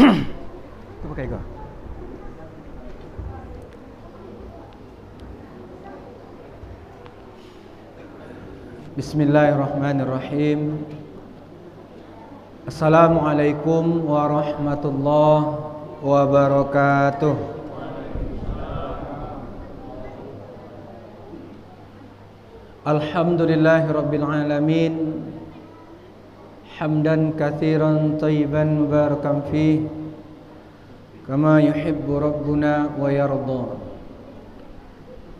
Itu pakai gak? Bismillahirrahmanirrahim. Assalamualaikum warahmatullahi wabarakatuh. Alhamdulillahi rabbil alamin. Hamdan katsiran thayyiban mubarakan fih, kama yuhibbu rabbuna wa yarda.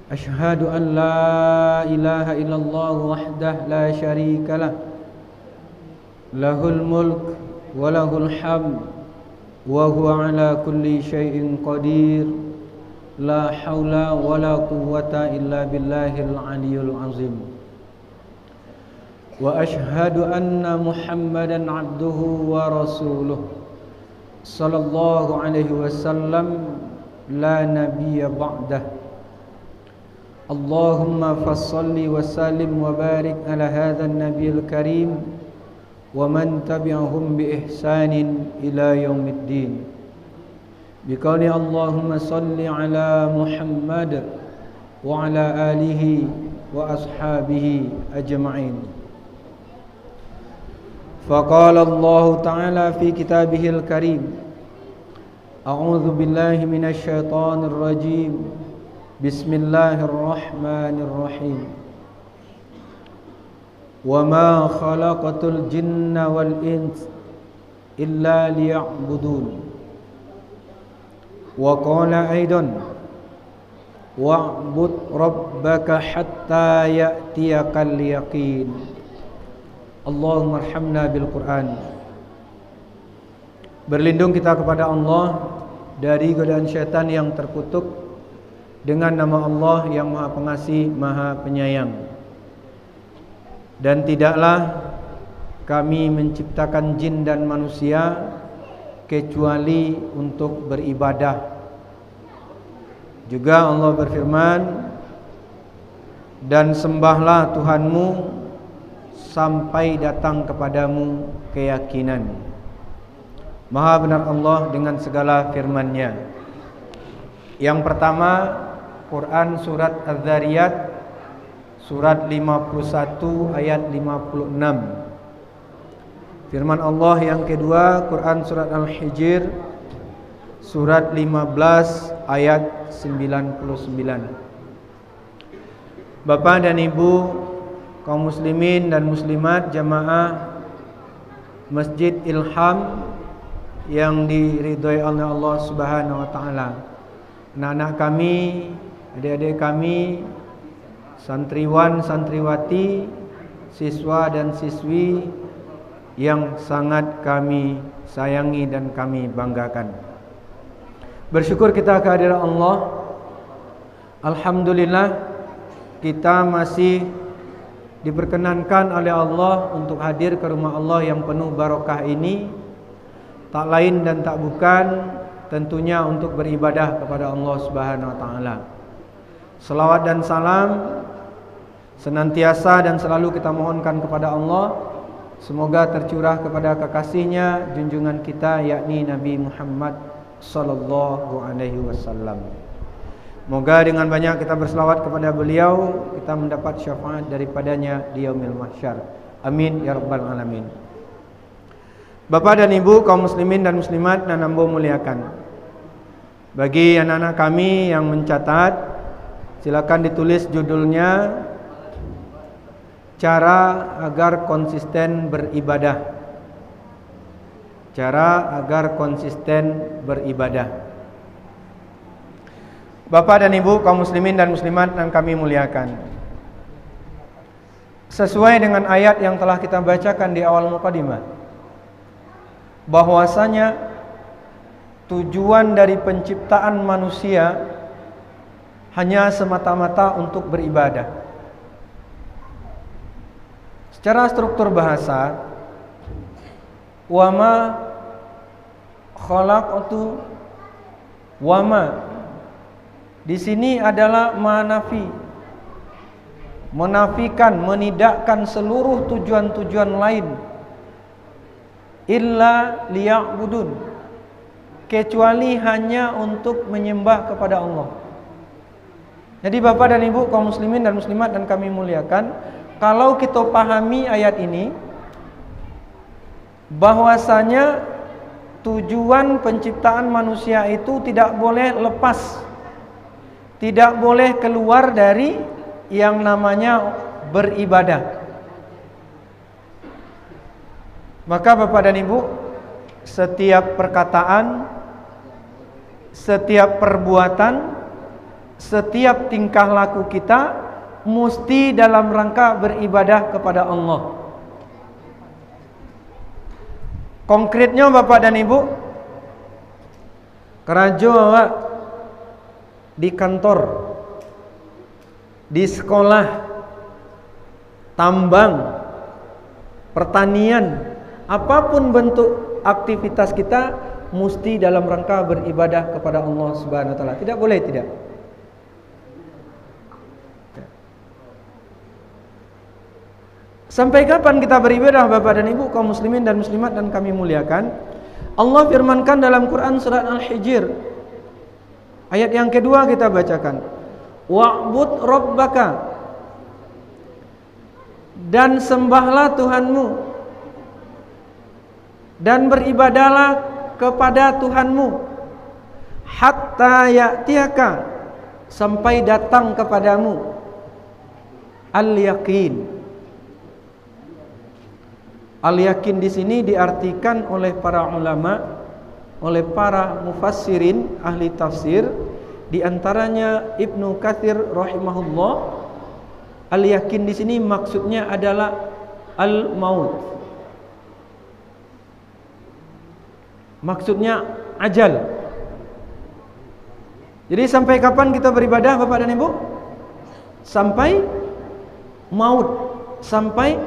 Ashhadu an la ilaha illallah wahdah la syarika lah, lahul mulk wa lahul hamd wa huwa ala kulli syai'in qadir. La haula wa la quwwata illa billahil aliyyil azim. Wa ashhadu anna Muhammadan abduhu wa rasuluh sallallahu alaihi wasallam la nabiyya ba'dah. Allahumma fassalli wa sallim wa barik ala hadzal nabiyil karim wa man tabi'ahum bi ihsanin ila yaumiddin. Biqauli Allahumma salli ala Muhammad wa ala alihi wa ashabihi ajma'in. Faqala Allah ta'ala fi kitabihil karim, a'udzu billahi minasy syaithanir rajim. Bismillahirrahmanirrahim. Wa ma khalaqatul jinna wal ins illa liya'budun. Wa qala aidan wa'bud rabbaka hatta ya'tiyakal yaqin. Allahumma arhamna bil Qur'an. Berlindung kita kepada Allah dari godaan syaitan yang terkutuk dengan nama Allah yang Maha Pengasih, Maha Penyayang. Dan tidaklah kami menciptakan jin dan manusia kecuali untuk beribadah. Juga Allah berfirman, dan sembahlah Tuhanmu sampai datang kepadamu keyakinan. Maha benar Allah dengan segala firman-Nya. Yang pertama, Quran surat Az-Zariyat surat 51 ayat 56. Firman Allah yang kedua, Quran surat Al-Hijr surat 15 ayat 99. Bapak dan Ibu, kaum muslimin dan muslimat jamaah Masjid Ilham yang diridhoi oleh Allah Subhanahu wa taala. Anak-anak kami, adik-adik kami, santriwan, santriwati, siswa dan siswi yang sangat kami sayangi dan kami banggakan. Bersyukur kita kehadiran Allah. Alhamdulillah kita masih diperkenankan oleh Allah untuk hadir ke rumah Allah yang penuh barokah ini. Tak lain dan tak bukan tentunya untuk beribadah kepada Allah Subhanahu wa taala. Selawat dan salam senantiasa dan selalu kita mohonkan kepada Allah, semoga tercurah kepada kekasihnya, junjungan kita yakni Nabi Muhammad sallallahu alaihi wasallam. Moga dengan banyak kita berselawat kepada beliau, kita mendapat syafaat daripadanya di yaumil mahsyar. Amin ya rabbal alamin. Bapak dan Ibu kaum muslimin dan muslimat yang ambo muliakan. Bagi anak-anak kami yang mencatat, silakan ditulis judulnya, cara agar konsisten beribadah. Cara agar konsisten beribadah. Bapak dan Ibu kaum muslimin dan muslimat yang kami muliakan, sesuai dengan ayat yang telah kita bacakan di awal mukadimah, bahwasanya tujuan dari penciptaan manusia hanya semata-mata untuk beribadah. Secara struktur bahasa, wama khalaqtu wama di sini adalah manafi, menafikan, menidakkan seluruh tujuan-tujuan lain, illa liya'budun, kecuali hanya untuk menyembah kepada Allah. Jadi Bapak dan Ibu kaum muslimin dan muslimat dan kami muliakan, kalau kita pahami ayat ini bahwasanya tujuan penciptaan manusia itu tidak boleh lepas, tidak boleh keluar dari yang namanya beribadah. Maka Bapak dan Ibu, setiap perkataan, setiap perbuatan, setiap tingkah laku kita mesti dalam rangka beribadah kepada Allah. Konkretnya Bapak dan Ibu, kerja awak di kantor, di sekolah, tambang, pertanian, apapun bentuk aktivitas kita mesti dalam rangka beribadah kepada Allah Subhanahu wa taala. Tidak boleh tidak. Sampai kapan kita beribadah Bapak dan Ibu kaum muslimin dan muslimat dan kami muliakan? Allah firmankan dalam Quran surat Al-Hijr ayat yang kedua kita bacakan. Wa'bud rabbaka, dan sembahlah Tuhanmu dan beribadahlah kepada Tuhanmu hatta ya'tiyaka, sampai datang kepadamu al-yaqin. Al-yakin di sini diartikan oleh para ulama, oleh para mufassirin, ahli tafsir, di antaranya Ibnu Katsir rahimahullah. Al-yakin di sini maksudnya adalah al-maut. Maksudnya ajal. Jadi sampai kapan kita beribadah Bapak dan Ibu? Sampai maut, sampai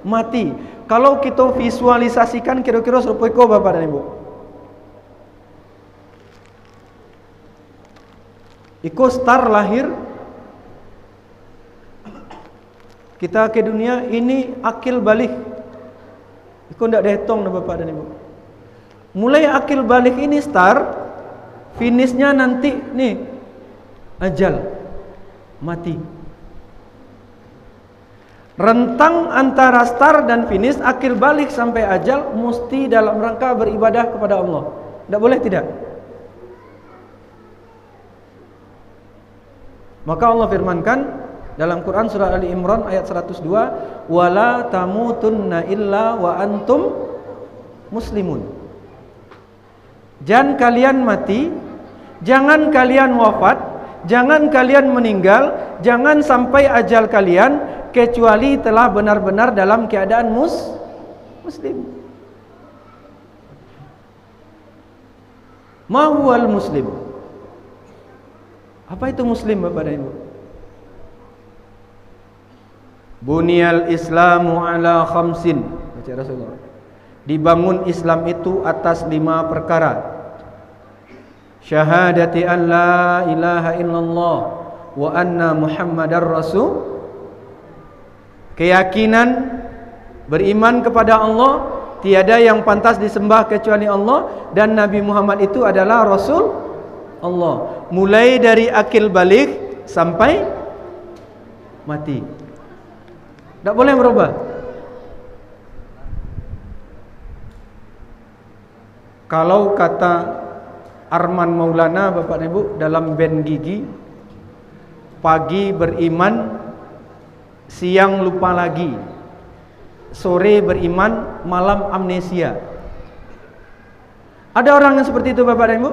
mati. Kalau kita visualisasikan kira-kira seperti itu Bapak dan Ibu. Iko star lahir, kita ke dunia ini akil balik. Iko ndak dihitung Bapak dan Ibu. Mulai akil balik ini star, finishnya nanti nih ajal, mati. Rentang antara start dan finish, akhir balik sampai ajal, mesti dalam rangka beribadah kepada Allah. Tidak boleh tidak. Maka Allah firmankan dalam Quran surah Ali Imran ayat 102, wala tamutunna illa wa antum muslimun. Jangan kalian mati, jangan kalian wafat, jangan kalian meninggal, jangan sampai ajal kalian kecuali telah benar-benar dalam keadaan muslim. Ma huwal muslim? Apa itu muslim Bapak dan Ibu? Bunyal Islamu ala khamsin, baca Rasulullah. Dibangun Islam itu atas 5 perkara. Syahadati an la ilaha illallah wa anna Muhammadar Rasul. Keyakinan beriman kepada Allah, tiada yang pantas disembah kecuali Allah, dan Nabi Muhammad itu adalah Rasul Allah. Mulai dari akil balik sampai mati. Tidak boleh berubah. Kalau kata Arman Maulana Bapak Ibu dalam band Gigi, pagi beriman, siang lupa lagi, sore beriman, malam amnesia. Ada orang yang seperti itu Bapak dan Ibu.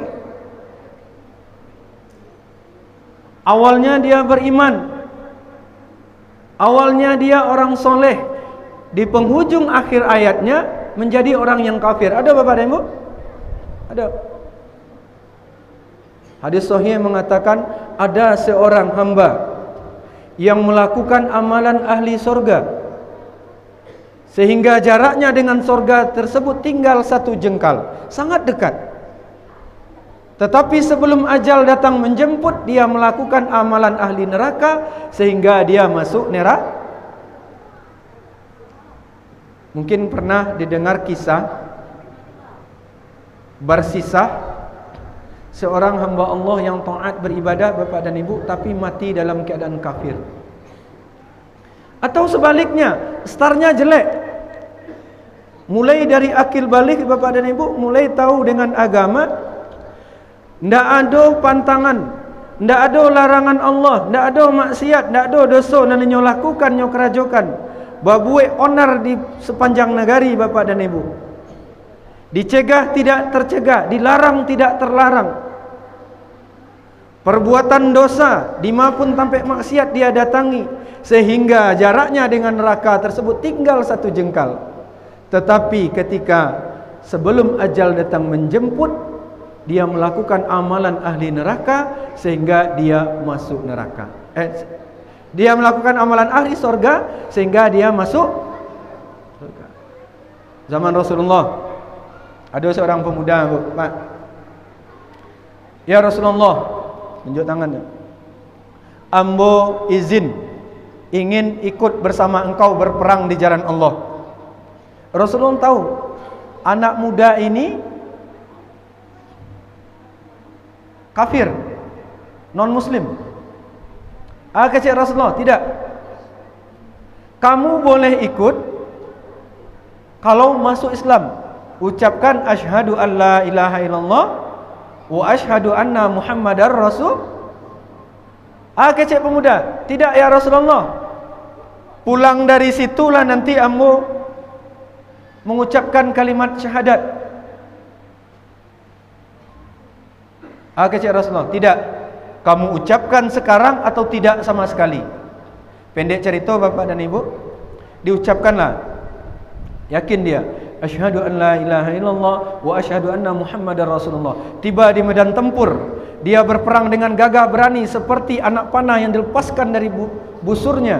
Awalnya dia beriman, awalnya dia orang soleh, di penghujung akhir ayatnya menjadi orang yang kafir. Ada Bapak dan Ibu? Ada. Hadis sahih mengatakan ada seorang hamba yang melakukan amalan ahli sorga, sehingga jaraknya dengan sorga tersebut tinggal 1 jengkal, sangat dekat. Tetapi sebelum ajal datang menjemput, dia melakukan amalan ahli neraka sehingga dia masuk neraka. Mungkin pernah didengar kisah bersisah seorang hamba Allah yang taat beribadah Bapak dan Ibu, tapi mati dalam keadaan kafir. Atau sebaliknya, startnya jelek, mulai dari akil balik Bapak dan Ibu, mulai tahu dengan agama, ndak ada pantangan, ndak ada larangan Allah, ndak ada maksiat, ndak ada dosa yang nyo lakukan, nyo kerajokan, babuai onar di sepanjang negari Bapak dan Ibu. Dicegah tidak tercegah, dilarang tidak terlarang. Perbuatan dosa dimapun sampai maksiat dia datangi, sehingga jaraknya dengan neraka tersebut tinggal 1 jengkal. Tetapi ketika sebelum ajal datang menjemput, dia melakukan amalan ahli neraka sehingga dia masuk neraka. Dia melakukan amalan ahli surga sehingga dia masuk surga. Zaman Rasulullah ada seorang pemuda, Pak. Ya Rasulullah, tunjuk tangannya. Ambo izin ingin ikut bersama engkau berperang di jalan Allah. Rasulullah tahu anak muda ini kafir, non muslim. Kata Rasulullah, tidak. Kamu boleh ikut kalau masuk Islam. Ucapkan asyhadu an la ilaha illallah wa asyhadu anna Muhammadar Rasul. Kecek pemuda, tidak ya Rasulullah. Pulang dari situlah nanti ambo mengucapkan kalimat syahadat. Kecek Rasulullah, tidak. Kamu ucapkan sekarang atau tidak sama sekali. Pendek cerita Bapak dan Ibu, diucapkanlah. Yakin dia, asyhadu an la ilaha illallah wa asyhadu anna Muhammadar Rasulullah. Tiba di medan tempur, dia berperang dengan gagah berani seperti anak panah yang dilepaskan dari busurnya,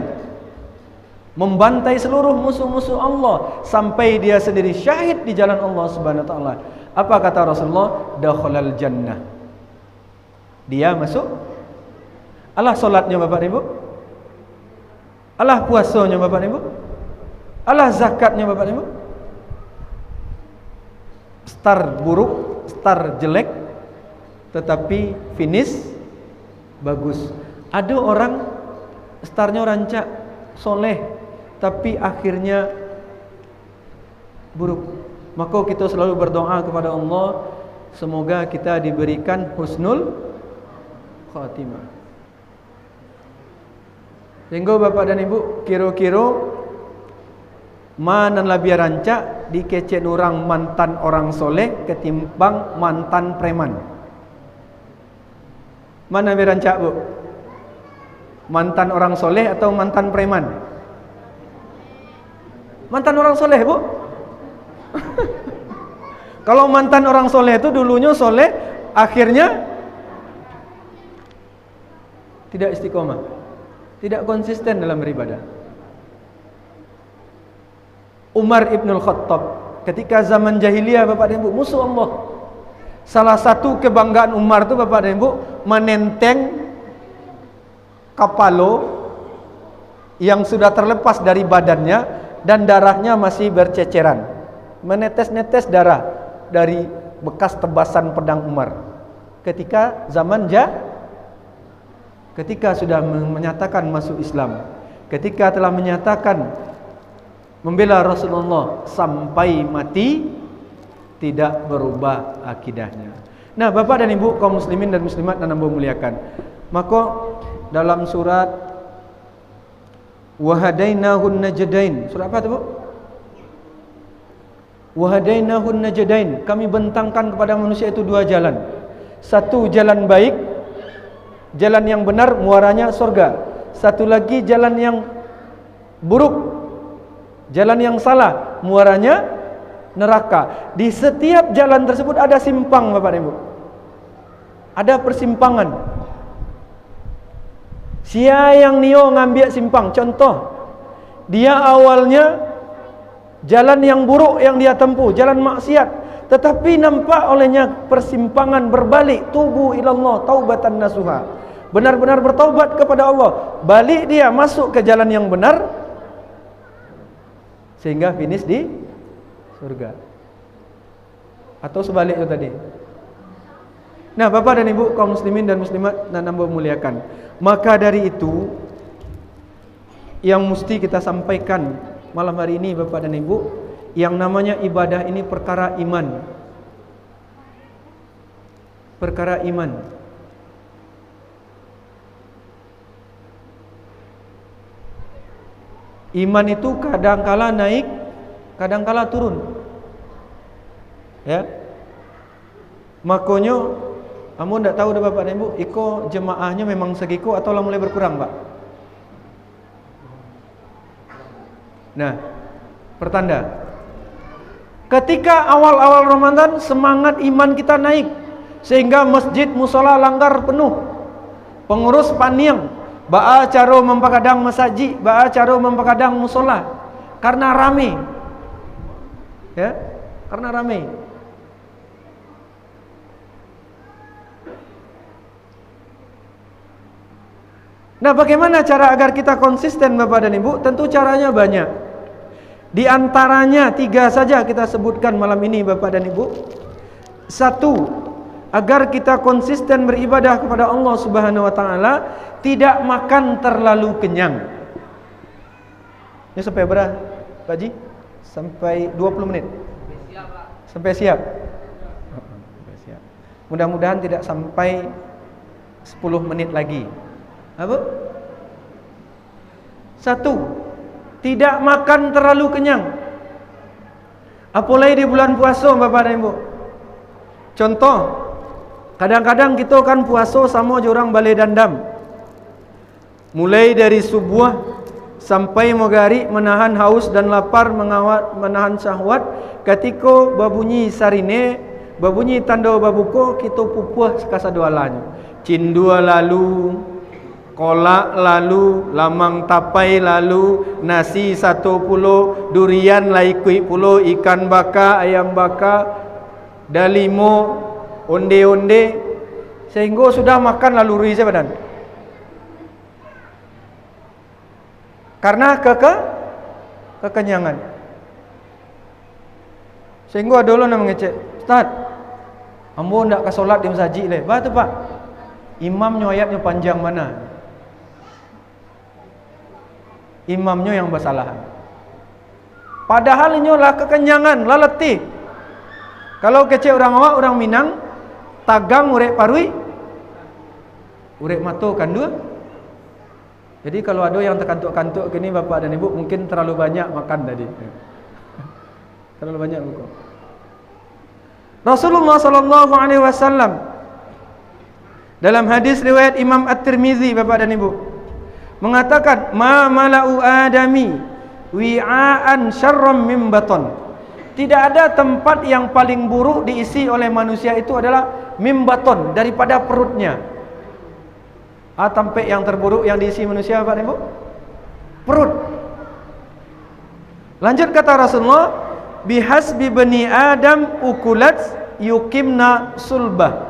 membantai seluruh musuh-musuh Allah sampai dia sendiri syahid di jalan Allah Subhanahu wa taala. Apa kata Rasulullah? Dakhalal jannah. Dia masuk. Allah solatnya Bapak Ibu, Allah puasanya Bapak Ibu, Allah zakatnya Bapak Ibu. Start buruk, start jelek, tetapi finish bagus. Ada orang startnya rancak, soleh, tapi akhirnya buruk. Maka kita selalu berdoa kepada Allah, semoga kita diberikan husnul khatimah. Sehingga Bapak dan Ibu, kira-kira mana lebih rancak dikecek orang mantan orang soleh ketimbang mantan preman? Mana lebih rancak, Bu? Mantan orang soleh atau mantan preman? Mantan orang soleh, Bu. Kalau mantan orang soleh itu dulunya soleh, akhirnya tidak istiqomah, tidak konsisten dalam beribadah. Umar ibn Khattab ketika zaman jahiliyah Bapak dan Ibu, musuh Allah. Salah satu kebanggaan Umar itu Bapak dan Ibu, menenteng kapalo yang sudah terlepas dari badannya dan darahnya masih berceceran, menetes-netes darah dari bekas tebasan pedang Umar ketika zaman ketika sudah menyatakan masuk Islam, ketika telah menyatakan membela Rasulullah sampai mati, tidak berubah akidahnya. Nah, Bapak dan Ibu kaum muslimin dan muslimat yang Anda muliakan, maka dalam surat Wahadainahun Najdain, surat apa itu, Bu? Wahadainahun Najdain, kami bentangkan kepada manusia itu 2 jalan. Satu jalan baik, jalan yang benar muaranya surga. Satu lagi jalan yang buruk, jalan yang salah muaranya neraka. Di setiap jalan tersebut ada simpang Bapak dan Ibu, ada persimpangan. Siapa yang nio ngambil simpang? Contoh, dia awalnya jalan yang buruk yang dia tempuh, jalan maksiat, tetapi nampak olehnya persimpangan, berbalik, tubu ilallah taubatan nasuha, benar-benar bertaubat kepada Allah, balik dia masuk ke jalan yang benar sehingga finish di surga. Atau sebaliknya tadi, Nah, Bapak dan Ibu kaum muslimin dan muslimat dan hamba muliakan, maka dari itu yang mesti kita sampaikan malam hari ini Bapak dan Ibu, yang namanya ibadah ini perkara iman. Perkara iman. Iman itu kadangkala naik, kadangkala turun. Ya. Makanya kamu ndak tahu dah Bapak dan Ibu, iko jemaahnya memang segiko atau lah mulai berkurang, Pak? Nah, pertanda. Ketika awal-awal Ramadan semangat iman kita naik sehingga masjid musola langgar penuh. Pengurus paniang ba'a caro mempakadang masjid, ba'a caro mempakadang musola karena rame. Ya, karena rame. Nah, bagaimana cara agar kita konsisten Bapak dan Ibu? Tentu caranya banyak. Di antaranya 3 saja kita sebutkan malam ini Bapak dan Ibu. 1, agar kita konsisten beribadah kepada Allah Subhanahu wa taala, tidak makan terlalu kenyang. Ini sampai berapa, Pak Ji? Sampai 20 menit. Sampai siap. Sampai siap. Mudah-mudahan tidak sampai 10 menit lagi. Apa? 1, tidak makan terlalu kenyang. Apalagi di bulan puasa Bapak dan Ibu. Contoh, kadang-kadang kita kan puasa sama orang balai dandam. Mulai dari subuh sampai maghrib menahan haus dan lapar, menahan syahwat. Ketika babunyi sarine, babunyi tanda babuko, kita pupuh sekasadualanya. Cindua lalu, kolak lalu, lamang tapai lalu, nasi 10, durian laikui pulo, ikan baka, ayam baka, dalimo, onde-onde, sehingga sudah makan lalu rui badan. Karena kekenyangan. Sehingga ada orang yang mengecek, Ustaz, ambo ndak ke solat di masjid le. Bah tu Pak. Imamnya ayatnya panjang mana? Imamnya yang bersalah. Padahal ini lah kekenyangan, lah letih. Kalau kecek orang awak, orang Minang, tagang urek parui, urek mato kan dua. Jadi kalau ada yang terkantuk-kantuk gini Bapak dan Ibu, mungkin terlalu banyak makan tadi. Terlalu banyak buku. Rasulullah sallallahu alaihi wasallam dalam hadis riwayat Imam At-Tirmizi Bapak dan Ibu mengatakan, ma mala'u adami wi'aan syarram min baton. Tidak ada tempat yang paling buruk diisi oleh manusia itu adalah min baton, daripada perutnya. Tempat yang terburuk yang diisi manusia Bapak dan Ibu, perut. Lanjut kata Rasulullah, bihasbi bani adam ukulat yukimna sulbah.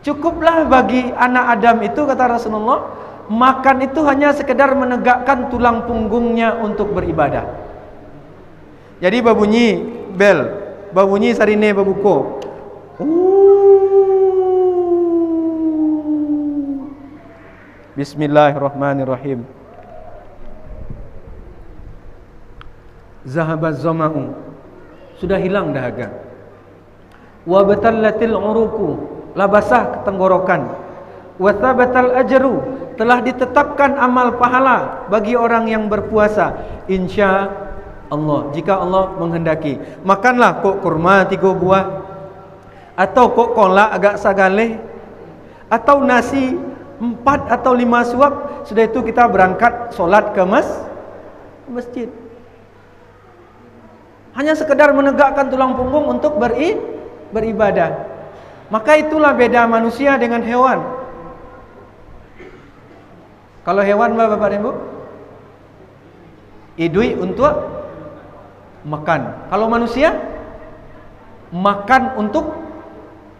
Cukuplah bagi anak Adam itu, kata Rasulullah, makan itu hanya sekedar menegakkan tulang punggungnya untuk beribadah. Jadi babunyi bel, babunyi sarine babuko. Bismillahirrahmanirrahim. Zahabaz zama'u, sudah hilang dahaga. Wa batallatil uruku, labasah tenggorokan. Wa thabatal ajru, telah ditetapkan amal pahala bagi orang yang berpuasa, insya Allah, jika Allah menghendaki. Makanlah kok kurma 3 buah, atau kok kolak agak sagale, atau nasi 4 atau 5 suap. Sudah itu kita berangkat solat ke masjid. Hanya sekedar menegakkan tulang punggung untuk beribadah. Maka itulah beda manusia dengan hewan. Kalau hewan Bapak dan Ibu, idui untuk makan. Kalau manusia, makan untuk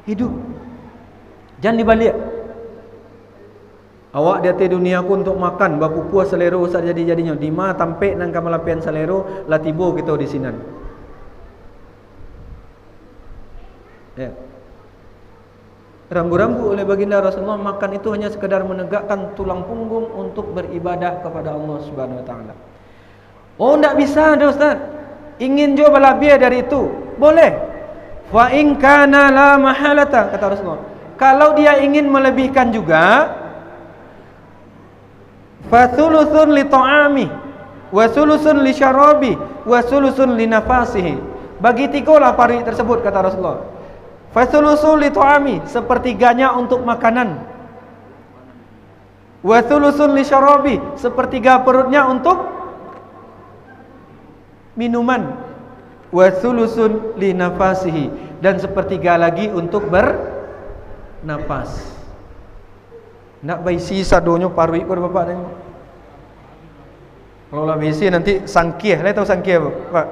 hidup. Jangan dibalik. Awak di atas dunia aku untuk makan, bapu puas selero usah jadi-jadinya. Dima tampek nang kamalapian selero, lah tibo kita di sinan. Ya. rambu-rambu oleh baginda Rasulullah, makan itu hanya sekedar menegakkan tulang punggung untuk beribadah kepada Allah Subhanahu wa taala. Oh, enggak bisa ada Ustaz. Ingin jual lebih dari itu, boleh. Fa in kana la mahalata, kata Rasulullah. Kalau dia ingin melebihkan juga, fa thuluthun li ta'ami wa thuluthun li syarabi wa thuluthun li nafasihi. Bagi tigalah pari tersebut, kata Rasulullah. Fa thuluthun li ta'ami, sepertiganya untuk makanan. Wa thuluthun li syarabi, sepertiga perutnya untuk minuman. Wa thuluthun li nafasihi, dan sepertiga lagi untuk bernapas. Nak baisi sadonyo parui ko bapak ni. Kalau lah baisi nanti sangkih, lah tahu sangkih apa, Pak?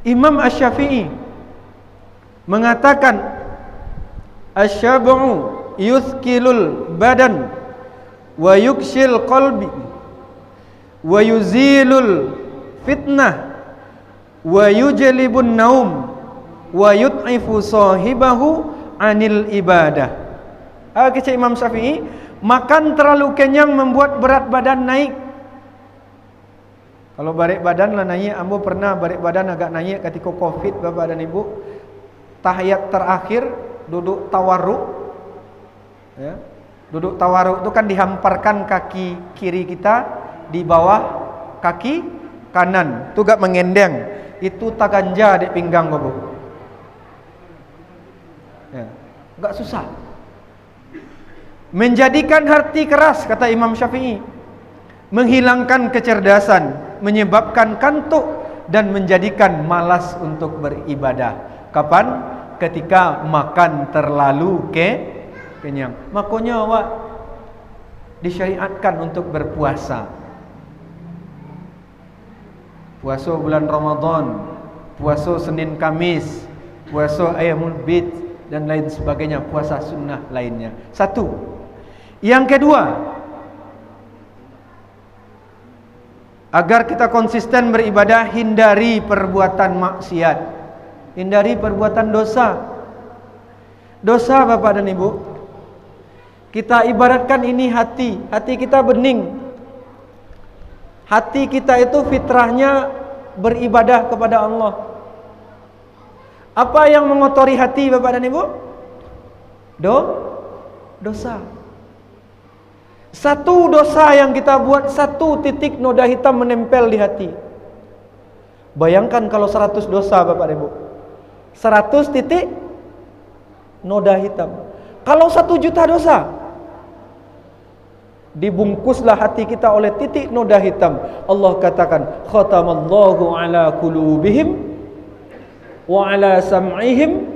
Imam Asy-Syafi'i mengatakan asy-syab'u yuthqilul badan wa yukshil qalbi wa yuzilul fitnah wa yujlibun naum wa yut'ifu sahibahu anil ibadah. Kata Imam Syafi'i, makan terlalu kenyang membuat berat badan naik. Kalau barik badan lah naik, ambo pernah barik badan agak naik ketika Covid, Bapak dan Ibu. Tahiyat terakhir duduk tawarruk. Ya. Duduk tawarruk itu kan dihamparkan kaki kiri kita di bawah kaki kanan. Itu gak mengendeng. Itu taganya di pinggang, Bapak. Ya. Gak susah. Menjadikan hati keras, kata Imam Syafi'i, menghilangkan kecerdasan, menyebabkan kantuk, dan menjadikan malas untuk beribadah. Kapan? Ketika makan terlalu kenyang. Makanya awak disyariatkan untuk berpuasa. Puasa bulan Ramadan, puasa Senin Kamis, puasa Ayyamul Bid, dan lain sebagainya, puasa sunnah lainnya. Satu. Yang kedua, agar kita konsisten beribadah, hindari perbuatan maksiat, hindari perbuatan dosa. Dosa, Bapak dan Ibu, kita ibaratkan ini hati. Hati kita bening. Hati kita itu fitrahnya beribadah kepada Allah. Apa yang mengotori hati, Bapak dan Ibu? Dosa. Satu dosa yang kita buat, satu titik noda hitam menempel di hati. Bayangkan kalau 100 dosa, Bapak dan Ibu, 100 titik noda hitam. Kalau 1 juta dosa, dibungkuslah hati kita oleh titik noda hitam. Allah katakan, khatamallahu ala qulubihim wa ala sam'ihim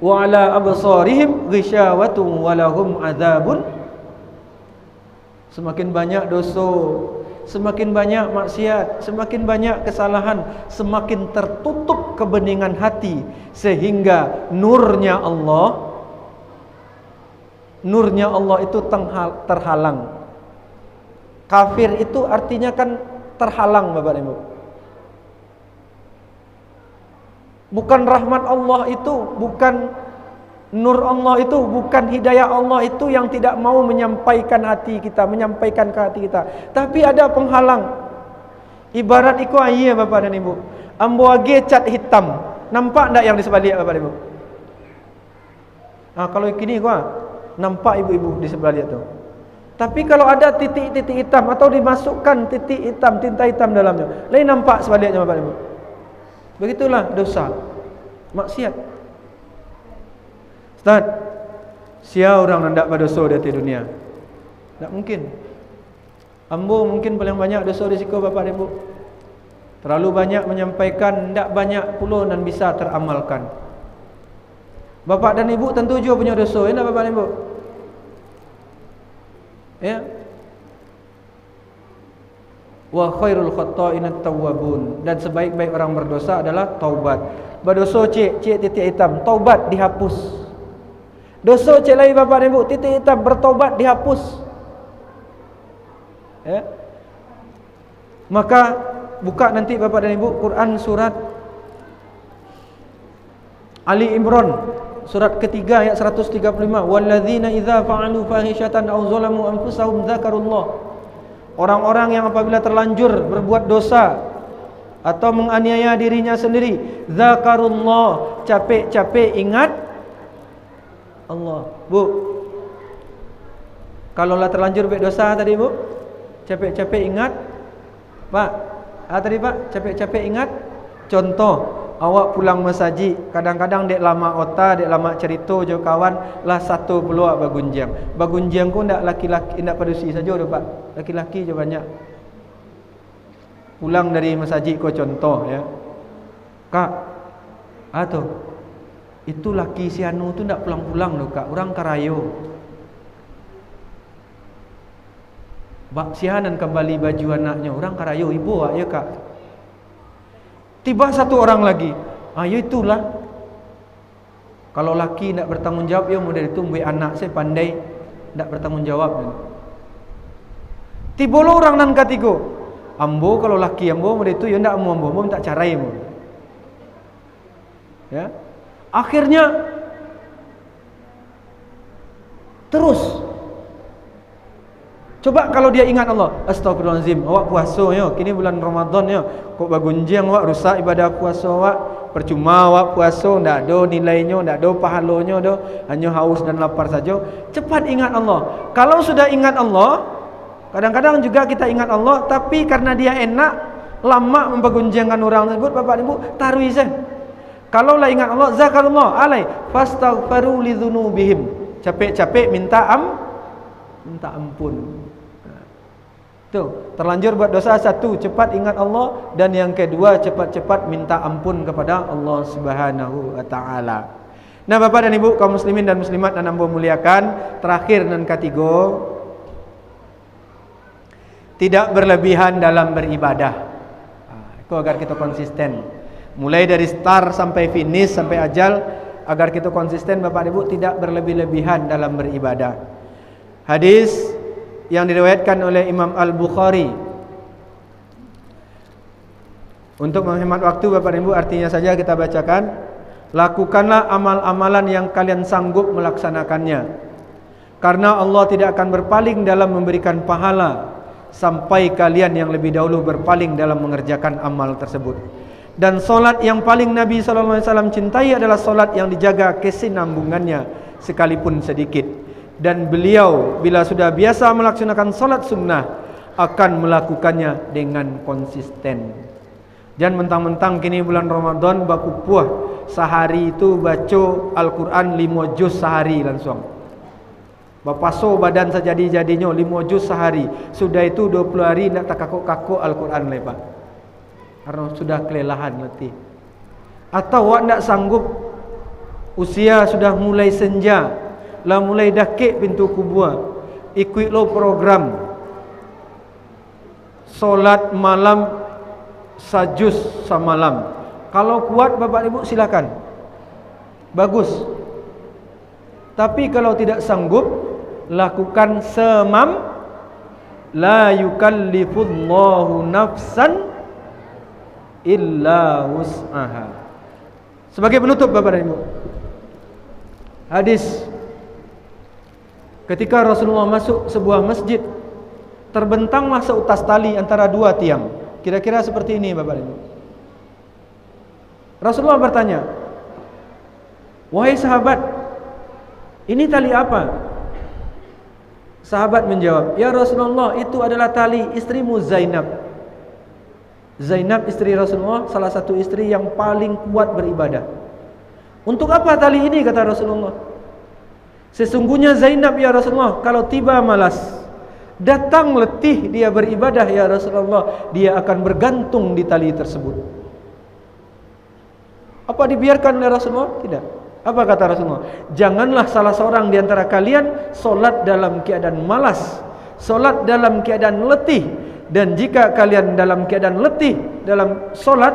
wa ala absarihim ghisyawatun wa lahum adzabun. Semakin banyak dosa, semakin banyak maksiat, semakin banyak kesalahan, semakin tertutup kebeningan hati, sehingga nurnya Allah itu terhalang. Kafir itu artinya kan terhalang, Bapak Ibu. Bukan rahmat Allah itu, bukan nur Allah itu, bukan hidayah Allah itu yang tidak mau menyampaikan hati kita, menyampaikan ke hati kita. Tapi ada penghalang. Ibarat iku ayah, Bapak dan Ibu. Ambo age cat hitam. Nampak tak yang di sebalik, Bapak dan Ibu? Kalau kini gua nampak ibu-ibu di sebalik tu. Tapi kalau ada titik-titik hitam atau dimasukkan titik hitam, tinta hitam dalamnya, lain nampak sebaliknya, Bapak dan Ibu. Begitulah dosa, maksiat. Ustaz, siapa orang hendak berdosa di atas dunia? Tak mungkin. Ambo mungkin paling banyak dosa di siku, Bapak dan Ibu. Terlalu banyak menyampaikan, tak banyak pula dan bisa teramalkan. Bapak dan Ibu tentu juga punya dosa, ya, Bapak dan Ibu? Ya. Wa khairul khata'in at-tawwabun, dan sebaik-baik orang berdosa adalah taubat. Berdosa cik titik hitam, taubat dihapus. Dosa cik lain, Bapak dan Ibu, titik hitam, bertaubat dihapus. Ya. Maka buka nanti, Bapak dan Ibu, Quran surat Ali Imran surat ketiga ayat 135, walladzina idza fa'alu fahishatan aw zalamu anfusahum dzakarullah. Orang-orang yang apabila terlanjur berbuat dosa atau menganiaya dirinya sendiri, dzakarullah, capek-capek ingat Allah. Bu, kalau lah terlanjur berbuat dosa tadi Bu, capek-capek ingat Pak. Tadi Pak, capek-capek ingat. Contoh, awak pulang masjid, kadang-kadang dek lama otak, dek lama cerita jo kawan, lah satu peluang bagunjang. Bagunjang ku ndak laki-laki, ndak padusi saja dah Pak. Laki-laki je banyak. Pulang dari masjid ko contoh ya. Kak, tu itu laki si anu tu ndak pulang-pulang doh Kak, orang karayo. Bak sianan kembali baju anaknya, orang karayo ibu ya Kak. Tiba satu orang lagi, ya itulah. Kalau laki nak bertanggung jawab, ya model itu mbak anak saya pandai nak bertanggung jawab. Tiba lo orang nan katigo, ambo kalau laki ambo model itu ya ndak ambo minta carai ambo. Ya, akhirnya terus. Coba kalau dia ingat Allah, astagfirullahaladzim, awak puasa ya, kini bulan Ramadan ya, kok bagunjang awak rusak ibadah puasa awak, percuma awak puasa, ndak ada nilainya, ndak ada pahalanya dah, hanya haus dan lapar saja. Cepat ingat Allah. Kalau sudah ingat Allah, kadang-kadang juga kita ingat Allah, tapi karena dia enak, lama membagunjangkan orang tersebut, Bapak Ibu, taruh izin. Kalau lah ingat Allah, zakarullah alai, fastaghfiru lidzunubihim. Capek-capek minta ampun. Tuh, terlanjur buat dosa satu, cepat ingat Allah, dan yang kedua cepat-cepat minta ampun kepada Allah Subhanahu wa taala. Nah, Bapak dan Ibu kaum muslimin dan muslimat yang ambo muliakan, terakhir dan ketiga, tidak berlebihan dalam beribadah. Itu agar kita konsisten. Mulai dari start sampai finish sampai ajal, agar kita konsisten Bapak Ibu tidak berlebih-lebihan dalam beribadah. Hadis yang diriwayatkan oleh Imam Al-Bukhari. Untuk menghemat waktu Bapak Ibu, artinya saja kita bacakan. Lakukanlah amal-amalan yang kalian sanggup melaksanakannya, karena Allah tidak akan berpaling dalam memberikan pahala sampai kalian yang lebih dahulu berpaling dalam mengerjakan amal tersebut. Dan solat yang paling Nabi SAW cintai adalah solat yang dijaga kesinambungannya sekalipun sedikit. Dan beliau bila sudah biasa melaksanakan solat sunnah akan melakukannya dengan konsisten. Jangan mentang-mentang kini bulan Ramadan baku puah sehari itu baca Al-Quran 5 juz sehari langsung. Bapaso badan sejadi-jadinya 5 juz sehari. Sudah itu 20 hari nak tak kakuk-kakuk Al-Quran lepas. Karena sudah kelelahan letih. Atau awak nak sanggup, usia sudah mulai senja, lah mulai dakik pintu kubur, ikut lo program solat malam sajus samalam. Kalau kuat Bapak Ibu silakan, bagus. Tapi kalau tidak sanggup, lakukan semam. La yukallifullahu nafsan illa wus'aha. Sebagai penutup Bapak dan Ibu, hadis ketika Rasulullah masuk sebuah masjid, terbentanglah seutas tali antara dua tiang. Kira-kira seperti ini Bapak Ibu. Rasulullah bertanya, wahai sahabat, ini tali apa? Sahabat menjawab, ya Rasulullah, itu adalah tali istrimu Zainab. Zainab istri Rasulullah, salah satu istri yang paling kuat beribadah. Untuk apa tali ini, kata Rasulullah? Sesungguhnya Zainab ya Rasulullah, kalau tiba malas, datang letih dia beribadah ya Rasulullah, dia akan bergantung di tali tersebut. Apa dibiarkan oleh Rasulullah? Tidak. Apa kata Rasulullah? Janganlah salah seorang di antara kalian solat dalam keadaan malas, solat dalam keadaan letih. Dan jika kalian dalam keadaan letih dalam solat,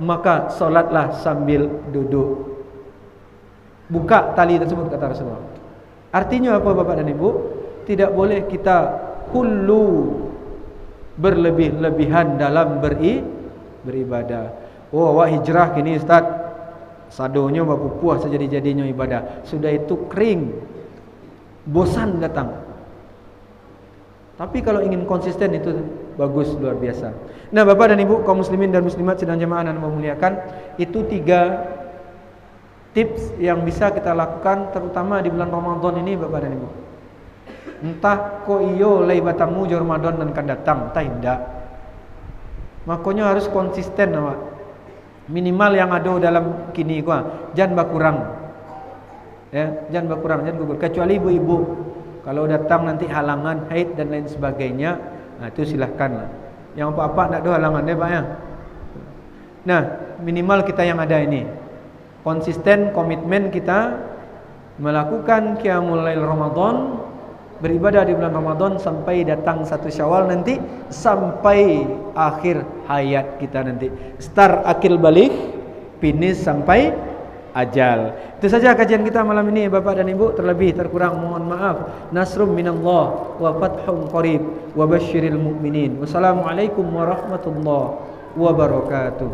maka solatlah sambil duduk. Buka tali tersebut, kata Rasulullah. Artinya apa Bapak dan Ibu? Tidak boleh kita hulu berlebih-lebihan dalam beribadah. Oh, awak hijrah kini Ustaz, Sadonya berpupuh sejadi-jadinya ibadah. Sudah itu kering, bosan datang. Tapi kalau ingin konsisten itu bagus, luar biasa. Nah, Bapak dan Ibu kaum muslimin dan muslimat sidang jemaah yang memuliakan, itu 3 tips yang bisa kita lakukan terutama di bulan Ramadan ini, Bapak dan Ibu. Entah ko iyo lai batamu jo Ramadan dan akan datang, entah tidak. Makanya harus konsisten awak. Minimal yang ada dalam kini gua, jangan berkurang. Ya, jangan berkurang, jangan gugur. Kecuali ibu-ibu, kalau datang nanti halangan, haid dan lain sebagainya, nah itu silahkan lah. Yang apa-apa tak ada halangan deh Pak ya. Nah, minimal kita yang ada ini konsisten, komitmen kita melakukan qiyamul lail Ramadan, beribadah di bulan Ramadan sampai datang 1 Syawal nanti, sampai akhir hayat kita nanti. Start akil balik, finish sampai ajal. Itu saja kajian kita malam ini Bapak dan Ibu. Terlebih terkurang mohon maaf. Nasrum minallah wa fathun qarib wa basyiril mu'minin. Wassalamualaikum warahmatullahi wabarakatuh.